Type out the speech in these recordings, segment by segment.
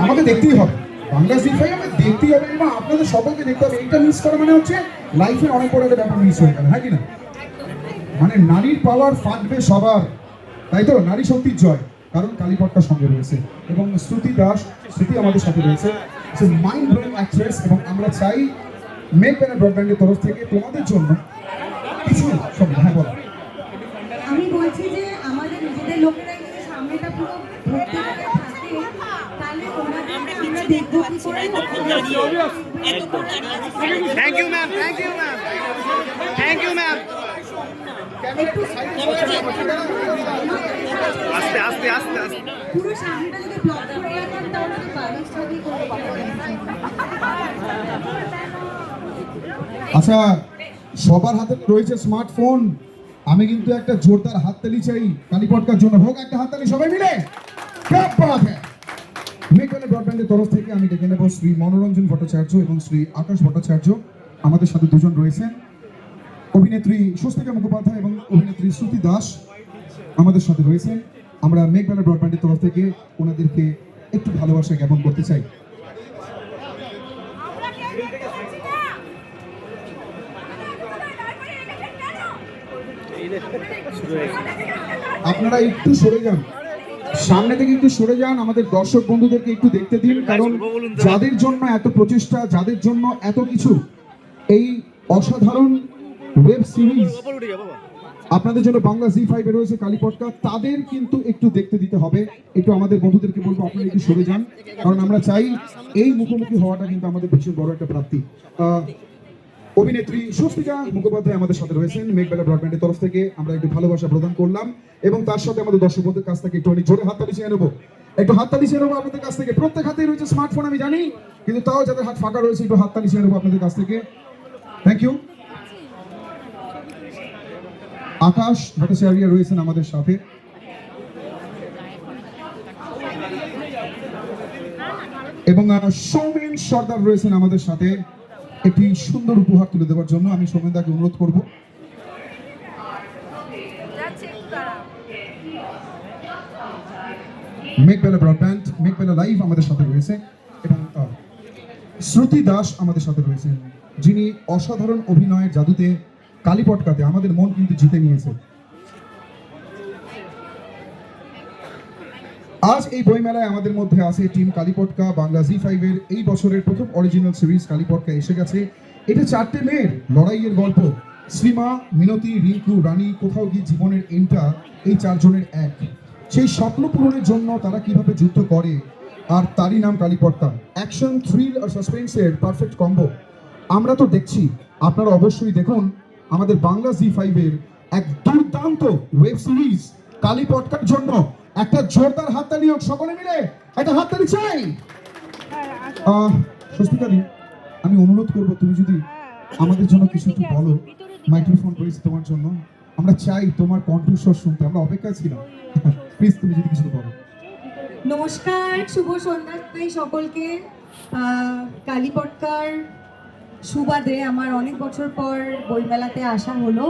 আমাকে দেখতেই হবে, বাংলা জি5 আমাকে দেখতেই হবে এবং আপনাদের সকলকে দেখতে হবে। এইটা মিস করা মানে হচ্ছে লাইফের অনেক বড় একটা ব্যাপার মিস হয়ে গেল, হ্যাঁ কি না? মানে নারীর পাওয়ার ফাটবে সবার, তাই তো? নারী শক্তির জয়, কারণ কালীপটকার সঙ্গে রয়েছে এবং শ্রুতি দাস, শ্রুতি আমাদের সাথে রয়েছে, সে মাইন্ড ব্লোয়িং অ্যাক্ট্রেস। এবং আমরা চাই মেক ব্যানার ব্রডব্যান্ডের তরফ থেকে তোমাদের জন্য কিছু শোনো। হ্যাঁ বলো। আমি বলছি যে আমাদের নিজেদের লোকেরা যদি সামনেটা পুরো ভর্তি করে থাকে তাহলে ওনাদের আমরা দেখবো কি করে। Thank you ma'am, thank you ma'am, thank you ma'am. আস্তে আস্তে আস্তে আস্তে পুরো সামনেটা যদি ব্লক করে রাখেন তাহলে তো বাড়ির সাথে করে। আচ্ছা, সবার হাতে রয়েছে স্মার্টফোন, আমি কিন্তু একটা জোরদার হাততালি চাই কালীপটকার জন্য। হোক একটা হাততালি সবাই মিলে। মেঘালয় ব্রডব্যান্ডের তরফ থেকে আমি ডেকে নেব শ্রী মনোরঞ্জন ভট্টাচার্য এবং শ্রী আকাশ ভট্টাচার্য। আমাদের সাথে দুজন রয়েছেন, অভিনেত্রী স্বস্তিকা মুখোপাধ্যায় এবং অভিনেত্রী শ্রুতি দাস আমাদের সাথে রয়েছেন। আমরা মেঘালয় ব্রডব্যান্ডের তরফ থেকে ওনাদেরকে একটু ভালোবাসা জ্ঞাপন করতে চাই। আপনারা একটু সরে যান, সামনে থেকে একটু সরে যান, আমাদের দর্শক বন্ধুদেরকে একটু দেখতে দিন, কারণ যাদের জন্য এত প্রচেষ্টা, যাদের জন্য এত কিছু, এই অসাধারণ ওয়েব সিরিজ আপনাদের জন্য বাংলা জি5 এ রয়েছে কালীপটকা, তাদের কিন্তু একটু দেখতে দিতে হবে। একটু আমাদের বন্ধুদেরকে বলবো আপনারা একটু সরে যান, কারণ আমরা চাই এই মুখোমুখি হওয়াটা কিন্তু আমাদের ভীষণ বড় একটা প্রাপ্তি। অভিনেত্রী স্বস্তিকা মুখোপাধ্যায় আমাদের সাথে রয়েছেন, মেঘবেলা ব্রডব্যান্ডের তরফ থেকে আমরা একটু ভালোবাসা প্রদান করলাম এবং তার সাথে আমাদের দর্শক বন্ধুদের কাছ থেকে একটু অনেক জোরে হাততালি চেয়ে নেবো, একটু হাততালি চেয়ে নেবো আপনাদের কাছ থেকে। প্রত্যেক হাতেই রয়েছে স্মার্টফোন আমি জানি, কিন্তু তাও যাদের হাত ফাঁকা রয়েছে একটু হাততালি চেয়ে নেবো আপনাদের কাছ থেকে। Thank you. আকাশ ভট্টাচার্য রয়েছেন আমাদের সাথে, এবং সৌমেন সর্দার রয়েছেন আমাদের সাথে একটি সুন্দর উপহার তুলে দেওয়ার জন্য। আমি সৌমেনদাকে অনুরোধ করব। মেঘবেলা ব্রডব্যান্ড, মেঘবেলা লাইভ আমাদের সাথে রয়েছে এবং শ্রুতি দাস আমাদের সাথে রয়েছেন, যিনি অসাধারণ অভিনয়ের জাদুতে কালীপটকাতে আমাদের মন কিন্তু জিতে নিয়েছে। আজ এই বইমেলায় আমাদের মধ্যে আছে টিম কালীপটকা। বাংলা জি5 এর এই বছরের প্রথম অরিজিনাল সিরিজ কালীপটকা এসে গেছে। এটা 4টে মেয়ের লড়াইয়ের গল্প। শ্রীমা, মিনতি, রিঙ্কু, রানী, কোথাও গিয়ে জীবনের এন্টা, এই 4 জনের এক। সেই স্বপ্ন পূরণের জন্য তারা কিভাবে যুদ্ধ করে, আর তারই নাম কালীপটকা। অ্যাকশন, থ্রিল আর সাসপেন্সের পারফেক্ট কম্বো। আমরা তো দেখছি, আপনারা অবশ্যই দেখুন আমাদের বাংলা জি5 এর এক দুর্দান্ত ওয়েব সিরিজ কালীপটকার জন্য। একটা জোরদার হাততালি হোক, সকলে মিলে একটা হাততালি চাই। সুস্মিতাদি, আমি অনুরোধ করব তুমি যদি আমাদের জন্য কিছু একটু বলো। মাইক্রোফোন রয়েছে তোমার জন্য, আমরা চাই তোমার কণ্ঠস্বর শুনতে, আমরা অপেক্ষা ছিলাম। প্লিজ তুমি যদি কিছু বলো। নমস্কার, শুভ সন্ধ্যা সকলকে। কালীপটকার সুবাদে আমার অনেক বছর পর বইমেলাতে আসা হলো।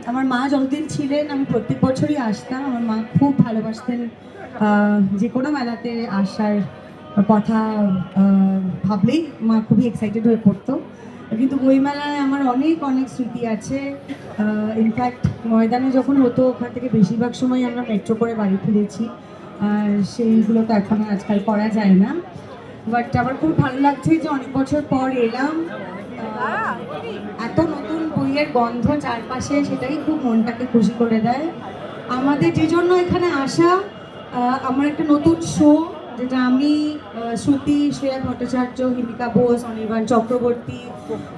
আমার মা যতদিন ছিলেন আমি প্রত্যেক বছরই আসতাম। আমার মা খুব ভালোবাসতেন যে কোনো মেলাতে আসার কথা ভাবলেই মা খুবই এক্সাইটেড হয়ে পড়তো। কিন্তু বইমেলায় আমার অনেক অনেক স্মৃতি আছে। ইনফ্যাক্ট ময়দানে যখন হতো ওখান থেকে বেশিরভাগ সময় আমরা মেট্রো করে বাড়ি ফিরেছি, সেইগুলো তো এখন আজকাল করা যায় না। বাট আমার খুব ভালো লাগছে যে অনেক বছর পর এলাম। এত নতুন বইয়ের গন্ধ চারপাশে, সেটাই খুব মনটাকে খুশি করে দেয়। আমাদের যে জন্য এখানে আসা, আমার একটা নতুন শো, যেটা আমি, শ্রুতি, শ্রেয়া ভট্টাচার্য, হিমিকা বোস, অনির্বাণ চক্রবর্তী,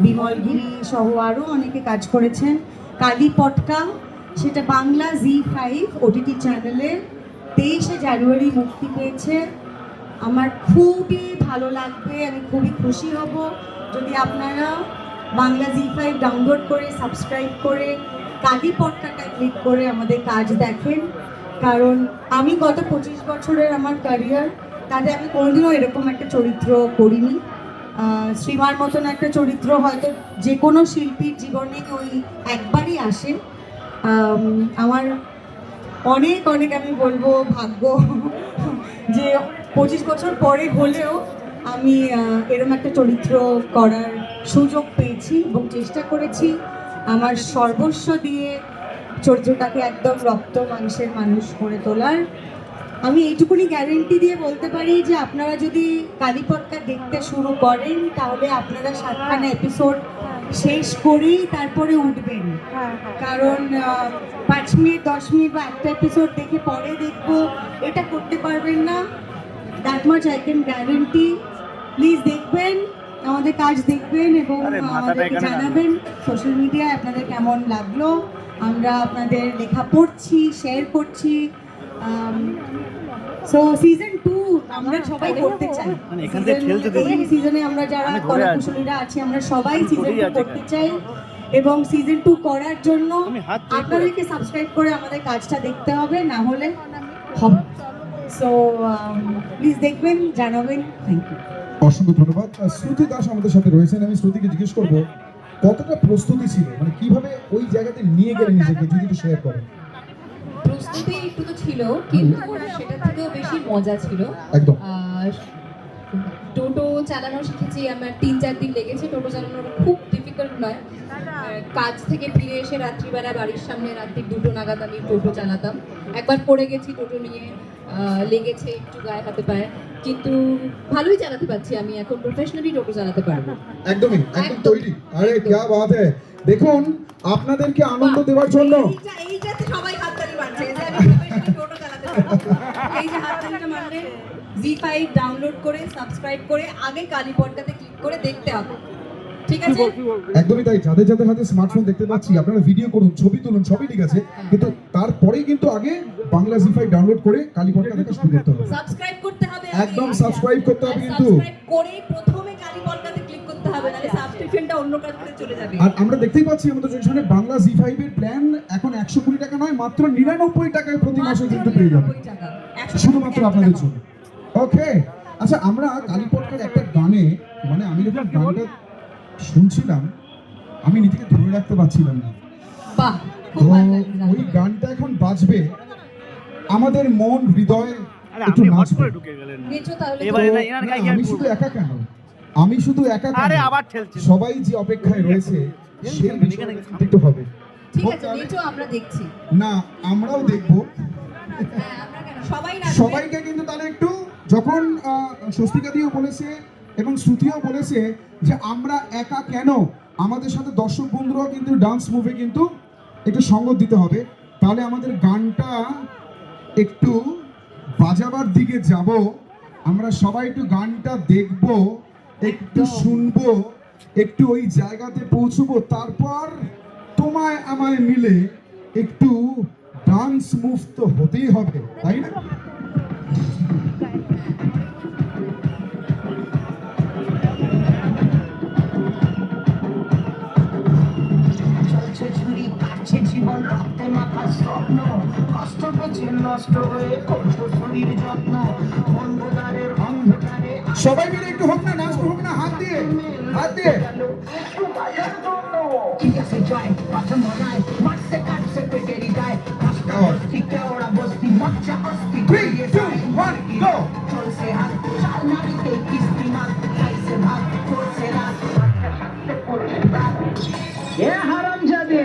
বিমল গিরি সহ আরও অনেকে কাজ করেছেন, কালীপটকা, সেটা বাংলা জি5 ওটিটি চ্যানেলে 23শে জানুয়ারি মুক্তি পেয়েছে। আমার খুবই ভালো লাগবে, আমি খুবই খুশি হব যদি আপনারা বাংলা জি5 ডাউনলোড করে, সাবস্ক্রাইব করে, কালীপটকাটা ক্লিক করে আমাদের কাজ দেখেন। কারণ আমি গত 25 বছরের আমার ক্যারিয়ার, তাতে আমি কোনোদিনও এরকম একটা চরিত্র করিনি। শ্রীমার মতন একটা চরিত্র হয়তো যে কোনো শিল্পীর জীবনে ওই একবারই আসে। আমার অনেক অনেক আমি বলবো ভাগ্য যে 25 বছর পরে হলেও আমি এরকম একটা চরিত্র করার সুযোগ পেয়েছি এবং চেষ্টা করেছি আমার সর্বস্ব দিয়ে চরিত্রটাকে একদম রক্ত মাংসের মানুষ করে তোলার। আমি এইটুকুনি গ্যারেন্টি দিয়ে বলতে পারি যে আপনারা যদি কালীপটকা দেখতে শুরু করেন তাহলে আপনারা 7খানা এপিসোড শেষ করেই তারপরে উঠবেন, কারণ 5 মিনিট 10 মিনিট বা একটা এপিসোড দেখে পরে দেখবো এটা করতে পারবেন না। That much I can guarantee. Please দেখবেন, আমাদের কাজ দেখবেন এবং আমাদেরকে জানাবেন সোশ্যাল মিডিয়ায় আপনাদের কেমন লাগলো। আমরা আপনাদের লেখা পড়ছি, শেয়ার করছি। সো সিজন 2 আমরা সবাই করতে চাই। এই সিজনে আমরা যারা কলাকুশলীরা আছি আমরা সবাই সিজন 2 করতে চাই এবং সিজন 2 করার জন্য আপনাদেরকে সাবস্ক্রাইব করে আমাদের কাজটা দেখতে হবে, না হলে হবে। সো প্লিজ দেখবেন, জানাবেন। Thank you. অসংখ্য ধন্যবাদ। শ্রুতি দাস আমাদের সাথে রয়েছেন। আমি শ্রুতিকে জিজ্ঞেস করব কতটা প্রস্তুতি ছিল, মানে কিভাবে ওই জায়গাতে নিয়ে গেলেন নিজেকে, যদি একটু শেয়ার করেন। প্রস্তুতি একটু তো ছিল, কিন্তু সেটা থেকেও বেশি মজা ছিল। একদম। টোটো চালানো শিখেছি, আমার 3-4 দিন লেগেছে। টোটো চালানোটা খুব ডিফিকাল্ট নয়। কাজ থেকে ফিরে এসে রাত্রিবেলা বাড়ির সামনে রাত্রি 2টো নাগাদ আমি টোটো চালাতাম। একবার পড়ে গেছি টোটো নিয়ে, লেগেছে একটু গায়ে হাতে পায়ে, কিন্তু ভালোই চালাতে পারছি। আমি এখন প্রফেশনালি টোটো চালাতে পারবো। একদম তৈরি। আরে क्या बात है। দেখুন আপনাদেরকে আনন্দ দেওয়ার জন্য এইটাতে সবাই হাততালি মারছে যে আমি প্রফেশনালি টোটো চালাতে পারবো। এই যে হাততালিটা মারলে জি5 ডাউনলোড করে সাবস্ক্রাইব করে আগে কালীপটকাতে ক্লিক করে দেখতে হবে, ঠিক আছে? একদমই তাই। যাদের যাদের হাতে স্মার্টফোন দেখতে পাচ্ছি, আপনারা ভিডিও করুন, ছবি তুলুন, সবই ঠিক আছে, কিন্তু তারপরেই কিন্তু আগে বাংলা জি5 ডাউনলোড করে কালীপটকা দেখা শুরু করতে হবে। সাবস্ক্রাইব করতে হবে, একদম সাবস্ক্রাইব করতে হবে, কিন্তু সাবস্ক্রাইব করে প্রথমে কালীপটকাতে ক্লিক করতে হবে, নালে সাবস্ক্রিপশনটা অন্য কাছে চলে যাবে। আর আমরা দেখতেই পাচ্ছি আমাদের জনসানে বাংলা জি5 এর প্ল্যান এখন 100 কোটি টাকা নয়, মাত্র 99 টাকায় প্রতি মাসে কিন্তু পেয়ে যাবেন, শুধুমাত্র আপনাদের জন্য। ওকে, আচ্ছা, আমরা কালীপটকার একটা গানে, মানে আমি যখন গানটা শুনছিলাম আমি নিজেকে ধরে রাখতে পারছিলাম না। বাহ, তো ওই গানটা এখন বাজবে, আমাদের মন হৃদয় একটু নাচবে। নেচো তাহলে। আমি শুধু একা কেন, আমি শুধু একা কেন, সবাই যে অপেক্ষায় রয়েছে সেই বিষয়টা একটু হবে। ঠিক আছে, নেচো, আমরা দেখছি। না, আমরাও দেখবো। আমরা কেন, সবাই নাচবে। সবাইকে কিন্তু তাহলে একটু, যখন স্বস্তিকা দিও বলেছে এবং শ্রুতিও বলেছে যে আমরা একা কেন, আমাদের সাথে দর্শক বন্ধুরাও কিন্তু ডান্স মুভে কিন্তু একটু সঙ্গ দিতে হবে। তাহলে আমাদের গানটা একটু বাজাবার দিকে যাব, আমরা সবাই একটু গানটা দেখব, একটু শুনবো, একটু ওই জায়গাতে পৌঁছবো, তারপর তোমায় আমায় মিলে একটু ডান্স মুভ তো হতেই হবে, তাই না? জীবন রক্তে মাথা স্বপ্ন, কষ্ট পেছে নষ্ট হয়ে করছো শরীর যত্ন, অন্ধকারের অন্ধকারে সবাই মিলে একটু হোক না, নাচ হোক না, হাত দিয়ে হাত দিয়ে। একটু বাজার জন্য ঠিক আছে জয় পছন্দ নয়, মারতে কাটছে পেটেরই গায়ে, কষ্ট বস্তি কেওড়া বস্তি মজ্জা অস্তি 3, 2, 1, go! চলছে হাত চাল নাড়িতে কিস্তি মাল, খাইছে ভাত করছে রাত, বাচ্চা থাকতে করছে রাত। এ হারামজাদে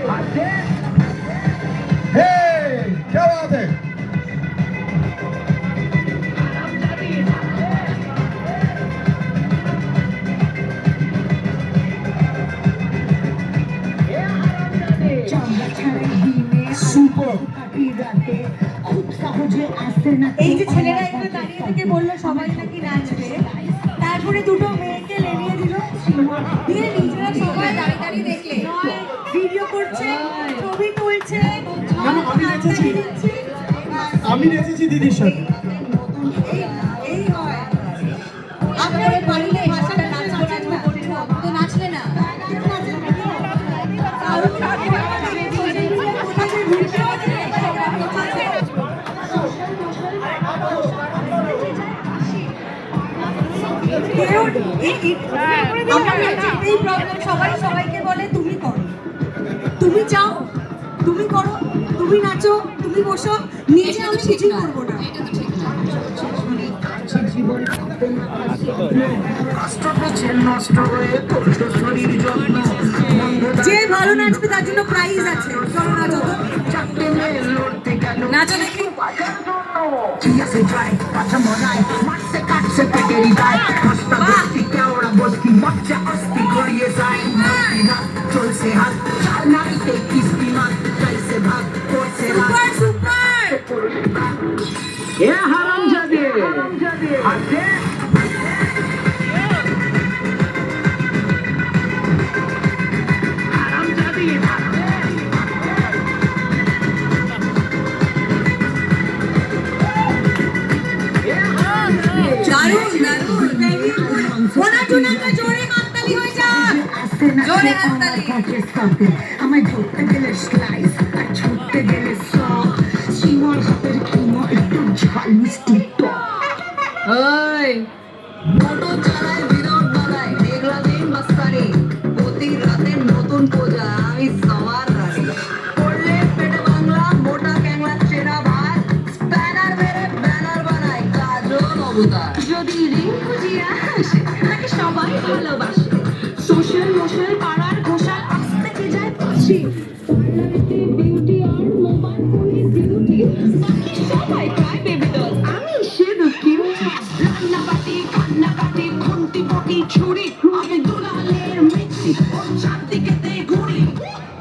হাতে हे, क्या बात है। এই যে ছেলেরা এখানে দাঁড়িয়ে থেকে বললো সবাই নাকি নাচবে, তারপরে দুটো মেয়েকে লেলিয়ে দিল, দিয়ে নিজেরা সবাই দাঁড়িয়ে দাঁড়িয়ে দেখলে ভিডিও করছে, ছবি তুলছে, আমি নেচেছি দিদির সাথে। এই হয়। আপনারা বললে ভাষাটা নাচবো নাচবো করছো, তো নাচলে না। এই প্রবলেম, সবাই সবাইকে বলে তুমি করো, তুমি চাও, তুমি করো, তুমি নাচো, তুমি বসো, নিজে আমি কিছুই করবো না। এটা তো ঠিক না। জীবন কষ্ট পেছে নষ্ট হয়ে করতো শরীর যত্ন যে ভালো নাচবে তার জন্য প্রাইজ আছে। চলো নাচো তো। চারটে মেয়ে লড়তে গেল নাচো দেখি। চিয়াসে যায় পাছা মনায় মারছে কাটছে পেটেরই দায় হস্তা বস্তি কেওড়া বস্তি বাচ্চা অস্তি গড়িয়ে যায় না চলছে হাত চাল নাড়িতে কিস্তি মাত চাইছে ভাগ করছে রাত সুপার সুপার। এ হারামজাদে হাতে হারামজাদি দারুণ দারুণ। ওনার জন্য একটা জোরে হাততালি হয়ে যাক। জোরে হাততালি। আমায় ধরতে গেলে স্লাইস আর ছুটতে গেলে সক শিমর হাতের কিমো একটু ঝাল মিষ্টি টক ওই মোটো চালায় বিরোধ বানায় মেঘলা দিন মাস্তানি প্রতি রাতে নতুন পূজা আমি সবার রানী পড়লে পেটে বাংলা মোটা ক্যাংলা চেরা ভাত স্প্যানার মেরে ব্যানার বানায় কাজল অবতার যদি রিং খুঁজিয়া হাসে তাকে সবাই ভালোবাসে সোশ্যাল মোশাল পাড়ার ঘোষাল আসতে কি যায় পাশে পার্লারেতে বিউটি আর মোবাইল ফোনে বিউটি বাকি সবাই প্রায় বেবি ডল আমি শুধু কিউটি রান্নাবাটি কান্নাকাটি খুন্তি বটি ছুরি আমি দুলালের মিষ্টি ওর চারদিকেতে ঘুরি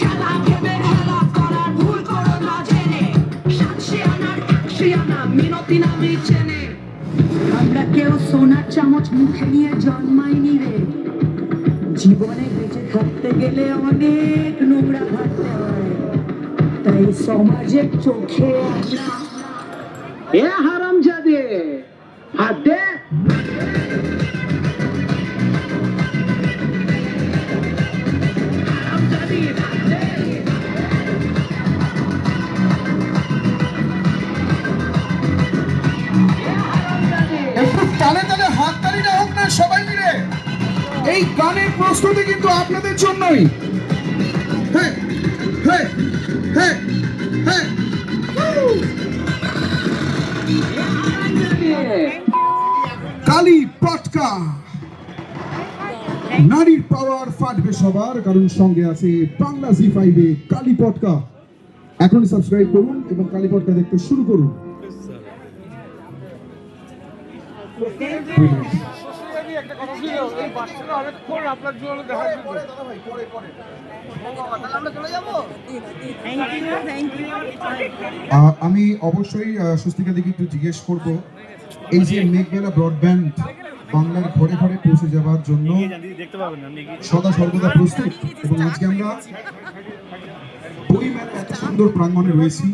খেলা ভেবে হেলা করার ভুল করো না জেনে সাতশে আনার একশে আনা মিনতি নামে চেনে আমরা কেউ সোনার চামচ মুখে নিয়ে জন্মাইনি রে জীবনে বেঁচে থাকতে গেলে অনেক নোংরা ঘাটতে হয় তাই সমাজের চোখে আমরা এ হারামজাদে হাত দে একটু তালে তালে হাততালিটা হোক না সবাই মিলে। এই গানের প্রস্তুতি কিন্তু আপনাদের জন্যই। হ্যাঁ হ্যাঁ হ্যাঁ হ্যাঁ। কালী পটকা নারীর পাওয়ার ফাটবে সবার, কারণ সঙ্গে আছে বাংলা জি5 এ কালী পটকা। এখন সাবস্ক্রাইব করুন এবং কালী পটকা দেখতে শুরু করুন। একটা কথা ছিল, এই বাচ্চারা অনেকক্ষণ আপনার জন্য দেখা ছিল। আমি অবশ্যই স্বস্তিকা দিকে একটু জিজ্ঞেস করব, এই যে মেঘবেলা ব্রডব্যান্ড বাংলার ঘরে ঘরে পৌঁছে যাওয়ার জন্য সদা সর্বদা প্রস্তুত, এবং আজকে আমরা বইমেলা এত সুন্দর প্রাঙ্গণে রয়েছি।